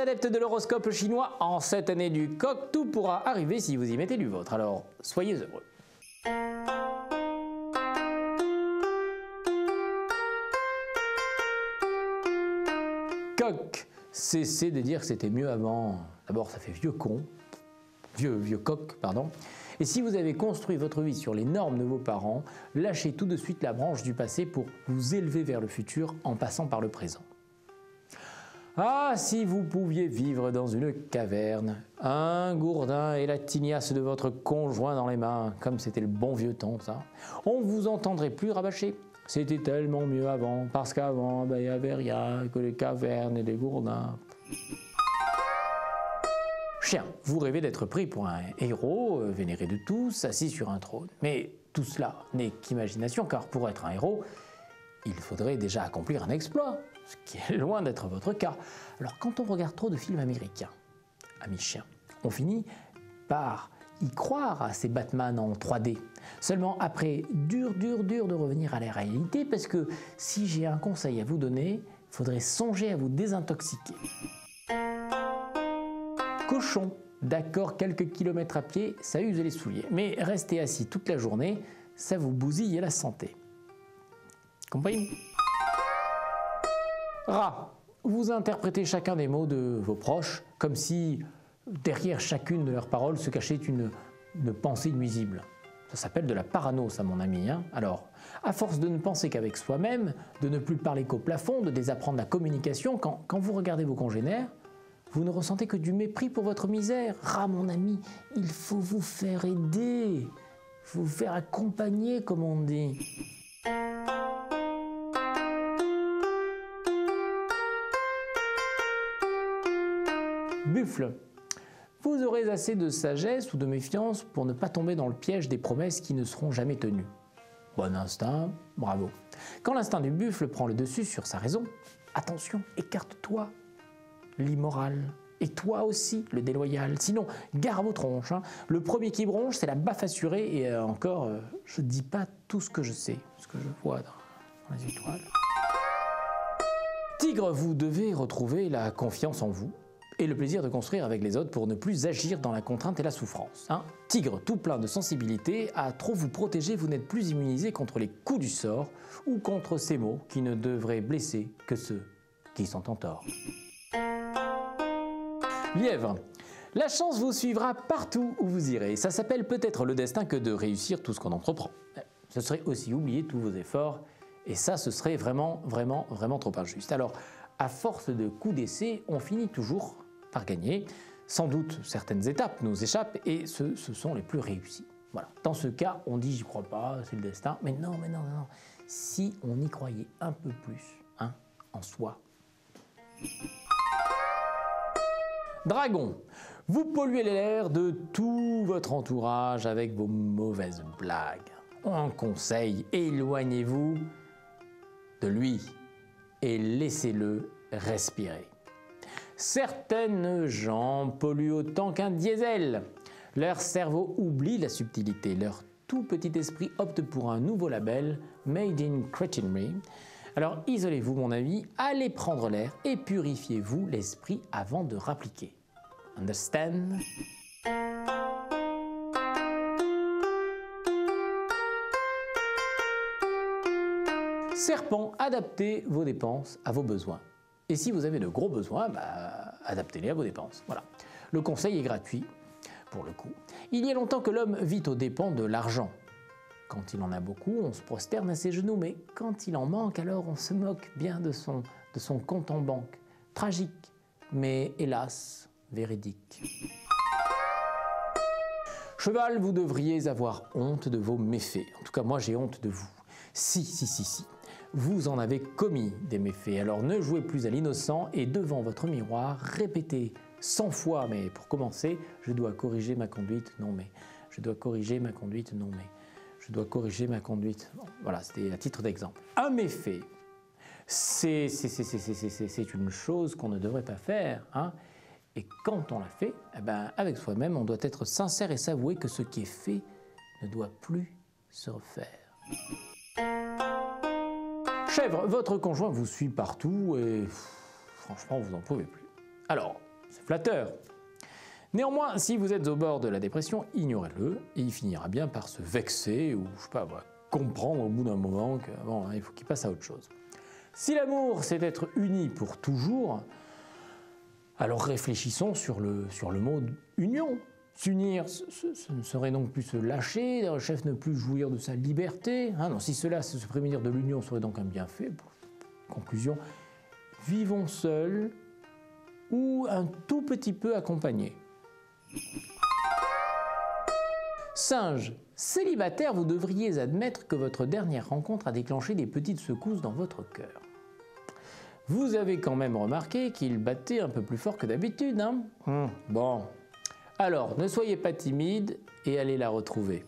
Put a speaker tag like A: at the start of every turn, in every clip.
A: adeptes de l'horoscope chinois, en cette année du coq, tout pourra arriver si vous y mettez du vôtre. Alors, soyez heureux. Coq, cessez de dire que c'était mieux avant. D'abord, ça fait vieux con, vieux coq, pardon. Et si vous avez construit votre vie sur les normes de vos parents, lâchez tout de suite la branche du passé pour vous élever vers le futur en passant par le présent. Ah, si vous pouviez vivre dans une caverne, un gourdin et la tignasse de votre conjoint dans les mains, comme c'était le bon vieux temps, ça, on vous entendrait plus rabâcher. C'était tellement mieux avant, parce qu'avant, il n'y avait rien que les cavernes et les gourdins. Chien, vous rêvez d'être pris pour un héros, vénéré de tous, assis sur un trône. Mais tout cela n'est qu'imagination, car pour être un héros, il faudrait déjà accomplir un exploit, ce qui est loin d'être votre cas. Alors quand on regarde trop de films américains, amis chiens, on finit par y croire à ces Batman en 3D. Seulement après, dur de revenir à la réalité, parce que si j'ai un conseil à vous donner, il faudrait songer à vous désintoxiquer. Cochon, d'accord, quelques kilomètres à pied, ça use les souliers, mais rester assis toute la journée, ça vous bousille la santé. Comprenez? Rat, vous interprétez chacun des mots de vos proches comme si derrière chacune de leurs paroles se cachait une pensée nuisible. Ça s'appelle de la parano, ça mon ami. Alors, à force de ne penser qu'avec soi-même, de ne plus parler qu'au plafond, de désapprendre la communication, quand vous regardez vos congénères, vous ne ressentez que du mépris pour votre misère. Rat mon ami, il faut vous faire aider, vous faire accompagner comme on dit. Buffle, vous aurez assez de sagesse ou de méfiance pour ne pas tomber dans le piège des promesses qui ne seront jamais tenues. Bon instinct, bravo. Quand l'instinct du buffle prend le dessus sur sa raison, attention, écarte-toi, l'immoral. Et toi aussi, le déloyal. Sinon, gare à vos tronches. Le premier qui bronche, c'est la baffe assurée. Et encore, je ne dis pas tout ce que je sais, ce que je vois dans les étoiles. Tigre, vous devez retrouver la confiance en vous et le plaisir de construire avec les autres pour ne plus agir dans la contrainte et la souffrance. Tigre, tout plein de sensibilité, à trop vous protéger, vous n'êtes plus immunisé contre les coups du sort ou contre ces mots qui ne devraient blesser que ceux qui sont en tort. Lièvre, la chance vous suivra partout où vous irez. Ça s'appelle peut-être le destin que de réussir tout ce qu'on entreprend. Ce serait aussi oublier tous vos efforts et ça, ce serait vraiment trop injuste. Alors, à force de coups d'essai, on finit toujours par gagner. Sans doute, certaines étapes nous échappent et ce sont les plus réussies. Voilà. Dans ce cas, on dit « j'y crois pas, c'est le destin ». Mais non. Si on y croyait un peu plus en soi. Dragon, vous polluez l'air de tout votre entourage avec vos mauvaises blagues. Un conseil, éloignez-vous de lui et laissez-le respirer. Certaines gens polluent autant qu'un diesel. Leur cerveau oublie la subtilité. Leur tout petit esprit opte pour un nouveau label, Made in Cretinery. Alors isolez-vous mon ami, allez prendre l'air et purifiez-vous l'esprit avant de rappliquer. Understand? Serpent, adaptez vos dépenses à vos besoins. Et si vous avez de gros besoins, adaptez-les à vos dépenses. Voilà. Le conseil est gratuit, pour le coup. Il y a longtemps que l'homme vit aux dépens de l'argent. Quand il en a beaucoup, on se prosterne à ses genoux, mais quand il en manque, alors on se moque bien de son compte en banque. Tragique, mais hélas, véridique. Cheval, vous devriez avoir honte de vos méfaits. En tout cas, moi j'ai honte de vous. Si. Vous en avez commis des méfaits, alors ne jouez plus à l'innocent et devant votre miroir, répétez 100 fois, mais pour commencer, je dois corriger ma conduite, non mais, je dois corriger ma conduite, non mais, je dois corriger ma conduite. Bon, voilà, c'était à titre d'exemple. Un méfait, c'est une chose qu'on ne devrait pas faire, et quand on l'a fait, avec soi-même, on doit être sincère et s'avouer que ce qui est fait ne doit plus se refaire. Chèvre, votre conjoint vous suit partout et franchement, vous n'en pouvez plus. Alors, c'est flatteur. Néanmoins, si vous êtes au bord de la dépression, ignorez-le et il finira bien par se vexer ou, je sais pas, comprendre au bout d'un moment que bon, il faut qu'il passe à autre chose. Si l'amour, c'est être uni pour toujours, alors réfléchissons sur le mot union. S'unir, ce ne serait donc plus se lâcher, le chef ne plus jouir de sa liberté. Non, si cela, se prémunir de l'union serait donc un bienfait. Conclusion, vivons seuls ou un tout petit peu accompagnés. Singe, célibataire, vous devriez admettre que votre dernière rencontre a déclenché des petites secousses dans votre cœur. Vous avez quand même remarqué qu'il battait un peu plus fort que d'habitude, hein? Bon. Alors, ne soyez pas timide et allez la retrouver.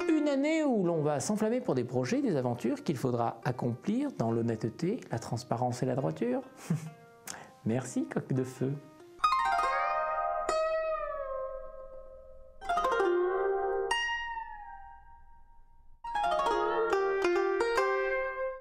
A: Une année où l'on va s'enflammer pour des projets, des aventures qu'il faudra accomplir dans l'honnêteté, la transparence et la droiture. Merci, coq de feu.